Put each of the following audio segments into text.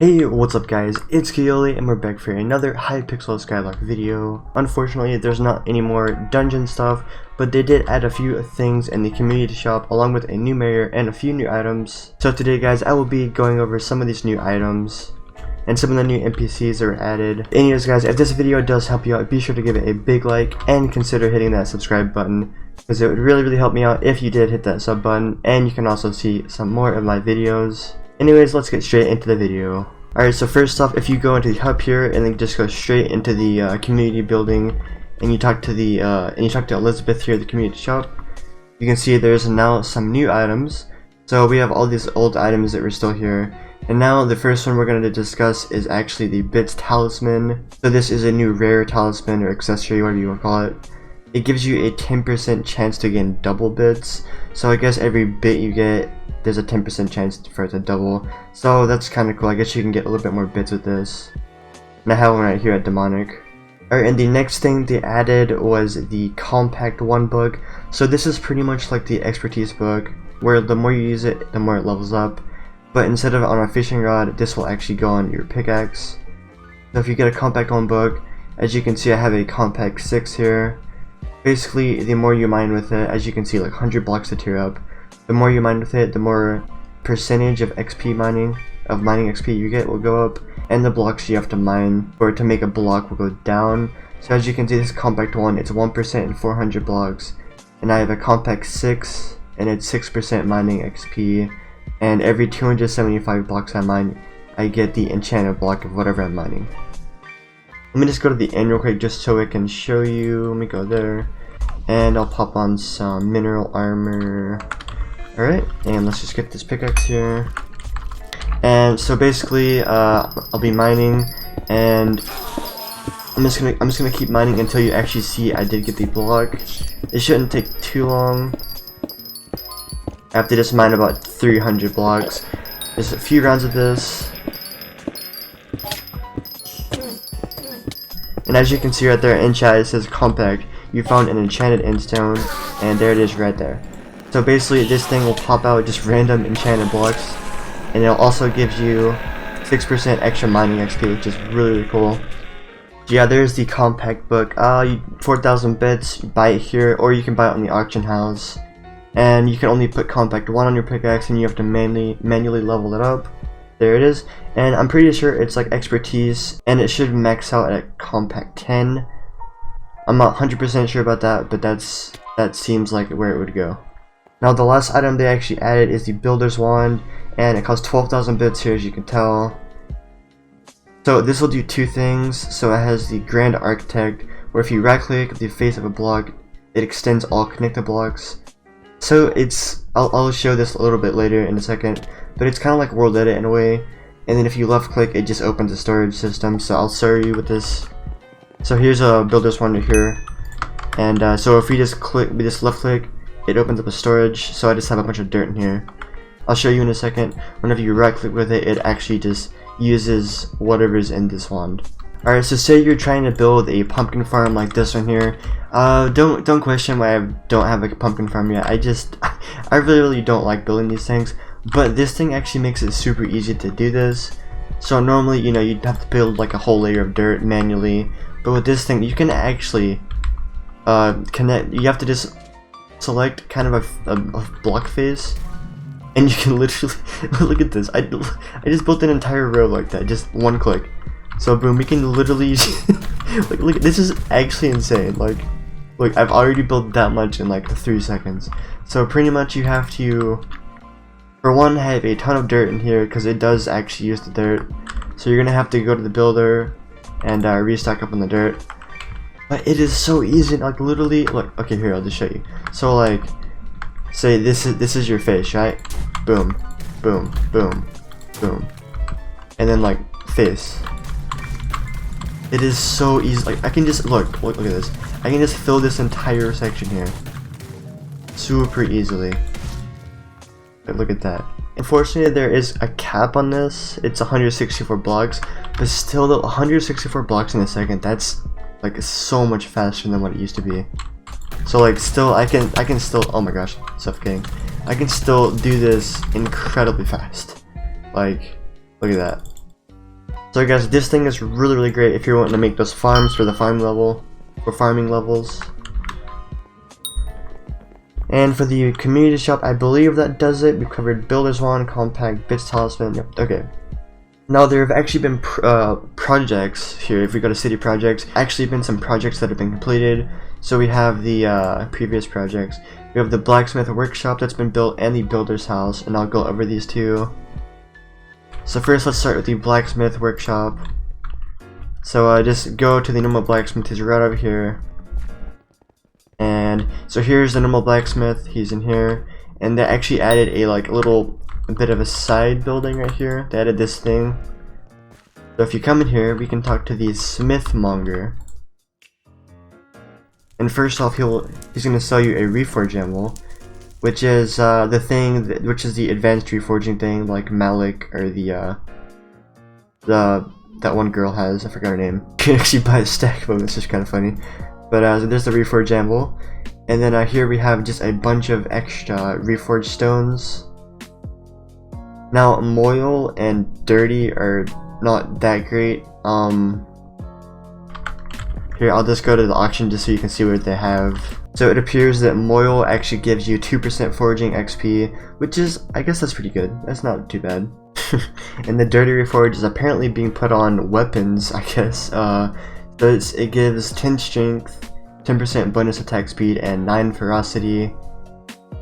Hey, what's up guys, it's Kioli and we're back for another Hypixel Skyblock video. Unfortunately, there's not any more dungeon stuff, but they did add a few things in the community shop along with a new mayor and a few new items. So today guys, I will be going over some of these new items and some of the new NPCs that were added. Anyways guys, if this video does help you out, be sure to give it a big like and consider hitting that subscribe button, because it would really help me out if you did hit that sub button, and you can also see some more of my videos. Anyways, let's get straight into the video. Alright, so first off, if you go into the hub here and then just go straight into the community building, and you talk to Elizabeth here at the community shop, you can see there's now some new items. So we have all these old items that were still here, and now the first one we're going to discuss is actually the Bits Talisman. So this is a new rare talisman or accessory, whatever you want to call it. It gives you a 10% chance to gain double bits. So I guess every bit you get, there's a 10% chance for it to double. So that's kind of cool. I guess you can get a little bit more bits with this. And I have one right here at Demonic. Alright, and the next thing they added was the Compact 1 book. So this is pretty much like the Expertise book, where the more you use it, the more it levels up. But instead of on a fishing rod, this will actually go on your pickaxe. So if you get a Compact 1 book, as you can see I have a Compact 6 here. Basically, the more you mine with it, as you can see, like 100 blocks to tier up. The more you mine with it, the more percentage of mining XP you get will go up, and the blocks you have to mine or to make a block will go down. So as you can see, this Compact 1, it's 1% in 400 blocks, and I have a Compact 6, and it's 6% mining XP, and every 275 blocks I mine, I get the enchanted block of whatever I'm mining. Let me just go to the end real quick just so I can show you. Let me go there, and I'll pop on some mineral armor. Alright, and let's just get this pickaxe here. And so basically, I'll be mining, and I'm just gonna keep mining until you actually see I did get the block. It shouldn't take too long. I have to just mine about 300 blocks. Just a few rounds of this. And as you can see right there in chat, it says Compact, you found an enchanted endstone, and there it is right there. So basically this thing will pop out just random enchanted blocks, and it'll also give you 6% extra mining XP, which is really cool. So yeah, there's the Compact book. 4,000 bits, buy it here, or you can buy it on the auction house. And you can only put Compact 1 on your pickaxe, and you have to manually level it up. There it is, and I'm pretty sure it's like Expertise, and it should max out at Compact 10. I'm not 100% sure about that, but that seems like where it would go. Now the last item they actually added is the Builder's Wand, and it costs 12,000 bits here, as you can tell. So this will do two things. So it has the Grand Architect, where if you right click the face of a block, it extends all connected blocks. So I'll show this a little bit later in a second, but it's kind of like World Edit in a way. And then if you left click, it just opens a storage system. So I'll show you with this. So here's a Builder's Wand here, and so if we just left click, it opens up a storage. So I just have a bunch of dirt in here. I'll show you in a second. Whenever you right click with it, it actually just uses whatever's in this wand. Alright, so say you're trying to build a pumpkin farm like this one here. Don't question why I don't have a pumpkin farm yet. I really don't like building these things, but this thing actually makes it super easy to do this. So normally, you know, you'd have to build like a whole layer of dirt manually, but with this thing you can actually connect. You have to just select kind of a block face, and you can literally look at this. I just built an entire row like that, just one click. So boom, we can literally look, this is actually insane. Like I've already built that much in like 3 seconds. So pretty much you have to, for one, have a ton of dirt in here, because it does actually use the dirt. So you're gonna have to go to the builder and restock up on the dirt. But it is so easy. Like literally, look. Okay, here, I'll just show you. So like, say this is your face, right? Boom, boom, boom, boom, and then like face. It is so easy. Like I can just look at this. I can just fill this entire section here super easily. Look at that. Unfortunately, there is a cap on this. It's 164 blocks, but still, the 164 blocks in a second, that's like so much faster than what it used to be. So like still I can still, oh my gosh, suffocating. I can still do this incredibly fast. Like, look at that. So guys, this thing is really great if you're wanting to make those farms for the farming levels. And for the community shop, I believe that does it. We've covered Builder's Wand, Compact, Bits Talisman. Yep, okay. Now there have actually been projects here. If we go to city projects, actually been some projects that have been completed. So we have the previous projects. We have the blacksmith workshop that's been built and the builder's house, and I'll go over these two. So first, let's start with the blacksmith workshop. So just go to the normal blacksmith. He's right over here. And so here's the normal blacksmith. He's in here, and they actually added a little bit of a side building right here. They added this thing. So if you come in here, we can talk to the smithmonger. And first off, he's going to sell you a reforge anvil, which is the thing which is the advanced reforging thing, like Malik or that one girl has. I forgot her name. You can actually buy a stack of them. It's just kind of funny. But so there's the reforge anvil, and then here we have just a bunch of extra reforged stones. Now Moil and Dirty are not that great. Here, I'll just go to the auction just so you can see what they have. So it appears that Moil actually gives you 2% foraging XP, which is, I guess that's pretty good. That's not too bad. And the Dirty Reforge is apparently being put on weapons, I guess. So it gives 10 strength, 10% bonus attack speed, and 9 ferocity.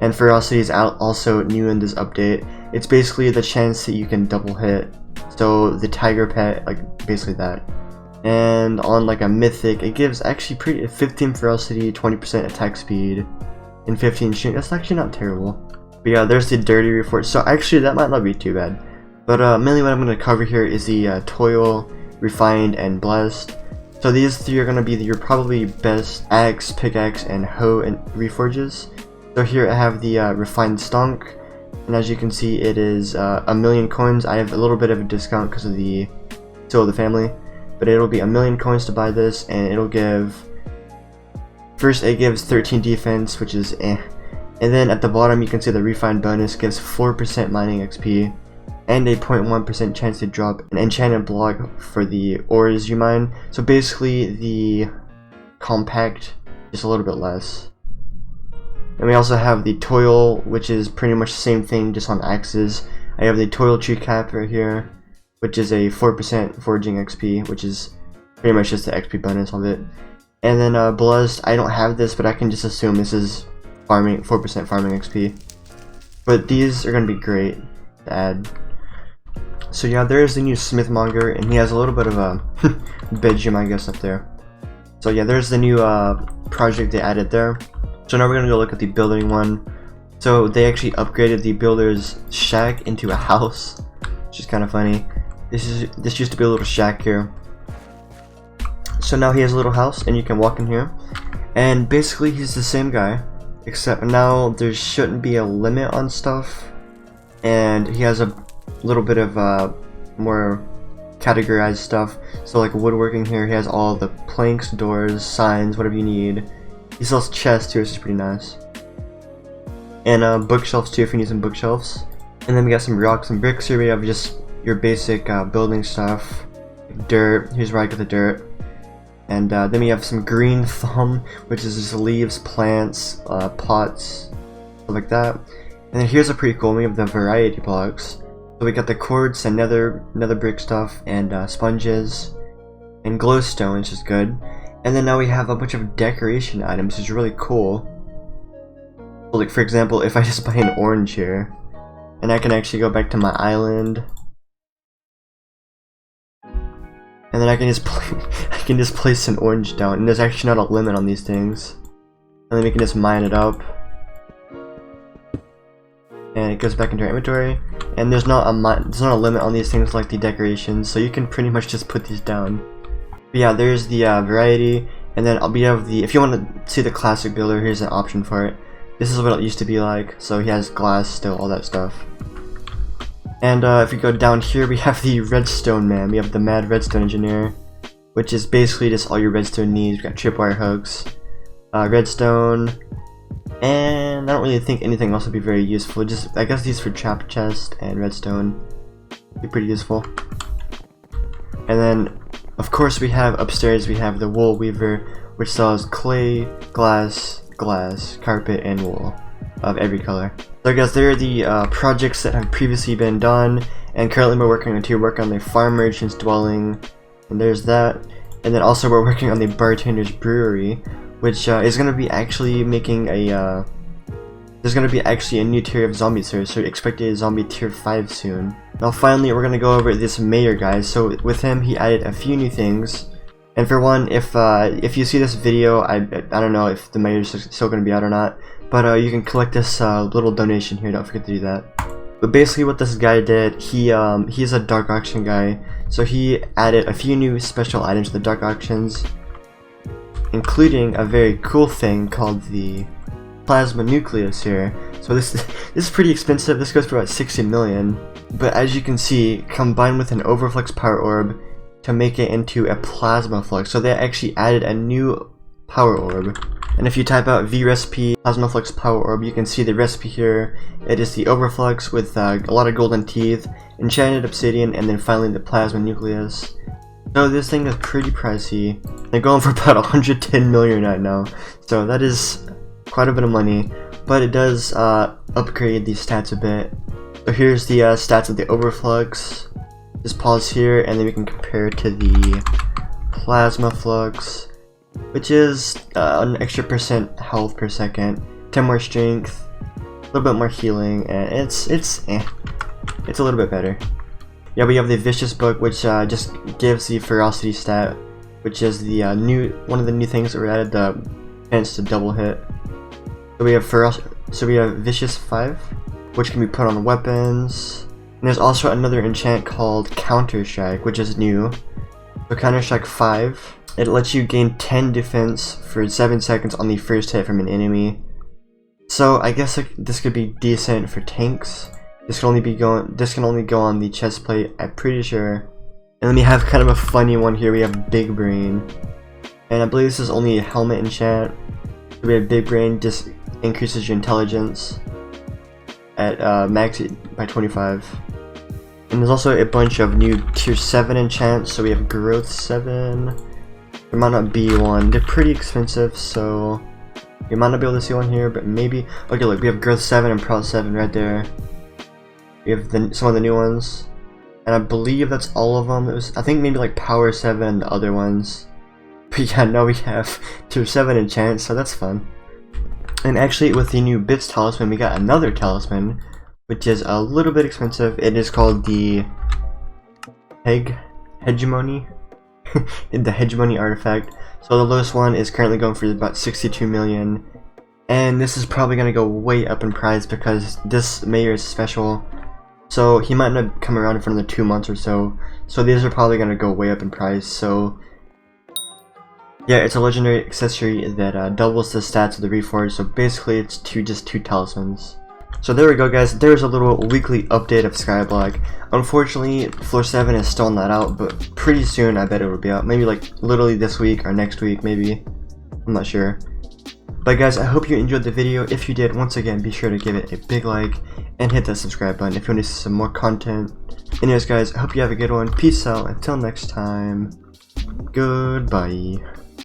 And ferocity is also new in this update. It's basically the chance that you can double hit. So the tiger pet, basically that. And on a mythic, it gives actually 15 ferocity, 20% attack speed, and 15 strength. That's actually not terrible. But yeah, there's the Dirty Reforge. So actually that might not be too bad. But mainly what I'm going to cover here is the Toil, Refined, and Blessed. So these three are going to be your probably best axe, pickaxe, and hoe and reforges. So here I have the Refined Stonk, and as you can see, it is 1,000,000 coins. I have a little bit of a discount because of the Seal of the Family, but it'll be 1,000,000 coins to buy this, and it'll give. First, it gives 13 defense, which is eh, and then at the bottom you can see the Refined bonus gives 4% mining XP. And a 0.1% chance to drop an enchanted block for the ores you mine. So basically the compact, just a little bit less. And we also have the Toil, which is pretty much the same thing, just on axes. I have the Toil tree cap right here, which is a 4% foraging XP, which is pretty much just the XP bonus of it. And then Blessed, I don't have this, but I can just assume this is farming 4% farming XP. But these are going to be great to add. So yeah, there's the new smithmonger, and he has a little bit of a bedroom, I guess, up there. So yeah, there's the new project they added there. So now we're gonna go look at the building one. So they actually upgraded the builder's shack into a house, which is kind of funny. This used to be a little shack here. So now he has a little house, and you can walk in here. And basically, he's the same guy, except now there shouldn't be a limit on stuff, and he has a little bit of more categorized stuff. So like woodworking here, he has all the planks, doors, signs, whatever you need. He sells chests too, which is pretty nice. And bookshelves too, if you need some bookshelves. And then we got some rocks and bricks here. We have just your basic building stuff. Dirt, here's where I get the dirt. And then we have some green thumb, which is just leaves, plants, pots, stuff like that. And then here's a pretty cool one. We have the variety blocks. So we got the quartz and nether brick stuff, and sponges, and glowstone, which is good. And then now we have a bunch of decoration items, which is really cool. So like for example, if I just buy an orange here, and I can actually go back to my island, and then I can just place an orange down, and there's actually not a limit on these things. And then we can just mine it up. And it goes back into our inventory, and there's not a limit on these things like the decorations, so you can pretty much just put these down. But yeah, there's the variety, and then we have the, if you want to see the classic builder, here's an option for it. This is what it used to be like, so he has glass still, all that stuff. And if we go down here, we have the redstone man. We have the mad redstone engineer, which is basically just all your redstone needs. We got tripwire hooks, redstone. And I don't really think anything else would be very useful. Just I guess these for trap chest and redstone be pretty useful. And then, of course, we have upstairs, we have the wool weaver, which sells clay, glass, carpet, and wool of every color. So guys, there are the projects that have previously been done, and currently we're working on the farm merchant's dwelling, and there's that. And then also we're working on the bartender's brewery, which is going to be actually making a there's going to be actually a new tier of zombies here, so expect a zombie tier 5 soon. Now finally we're going to go over this mayor guy. So with him, he added a few new things. And for one, if you see this video, I don't know if the mayor's still going to be out or not, but you can collect this little donation here, don't forget to do that. But basically what this guy did, he's a dark auction guy, so he added a few new special items to the dark auctions, including a very cool thing called the plasma nucleus here. So this is pretty expensive. This goes for about 60 million, but as you can see, combined with an overflux power orb to make it into a plasma flux. So they actually added a new power orb. And if you type out vrecipe plasma flux power orb, you can see the recipe here. It is the overflux with a lot of golden teeth, enchanted obsidian, and then finally the plasma nucleus. So this thing is pretty pricey. They're going for about 110 million right now, so that is quite a bit of money, but it does upgrade the stats a bit. So here's the stats of the overflux. Just pause here and then we can compare it to the plasma flux, which is an extra % health per second, 10 more strength, a little bit more healing, and it's a little bit better. Yeah, we have the vicious book, which just gives the ferocity stat, which is the one of the new things that were added, the chance to double hit. So we have vicious 5, which can be put on weapons. And there's also another enchant called Counter Strike, which is new. So Counter Strike 5, it lets you gain 10 defense for 7 seconds on the first hit from an enemy. So I guess this could be decent for tanks. This can only go on the chest plate, I'm pretty sure. And then we have kind of a funny one here. We have Big Brain, and I believe this is only a helmet enchant. So we have Big Brain, just increases your intelligence at max by 25. And there's also a bunch of new tier 7 enchants. So we have Growth 7. There might not be one. They're pretty expensive, so you might not be able to see one here, but maybe. Okay, look, we have Growth 7 and Proud 7 right there. We have some of the new ones, and I believe that's all of them. I think maybe like Power 7 and the other ones. But yeah, now we have tier 7 enchants, so that's fun. And actually, with the new Bits talisman, we got another talisman, which is a little bit expensive. It is called the Hegemony. The Hegemony artifact. So the lowest one is currently going for about 62 million. And this is probably going to go way up in price because this mayor is special. So he might not come around for another 2 months or so. So these are probably going to go way up in price. So yeah, it's a legendary accessory that doubles the stats of the reforged. So basically it's just two talismans. So there we go, guys. There's a little weekly update of Skyblock. Unfortunately, floor 7 is still not out, but pretty soon I bet it will be out. Maybe like literally this week or next week, maybe. I'm not sure. But guys, I hope you enjoyed the video. If you did, once again, be sure to give it a big like and hit that subscribe button if you want to see some more content. Anyways, guys, I hope you have a good one. Peace out. Until next time. Goodbye.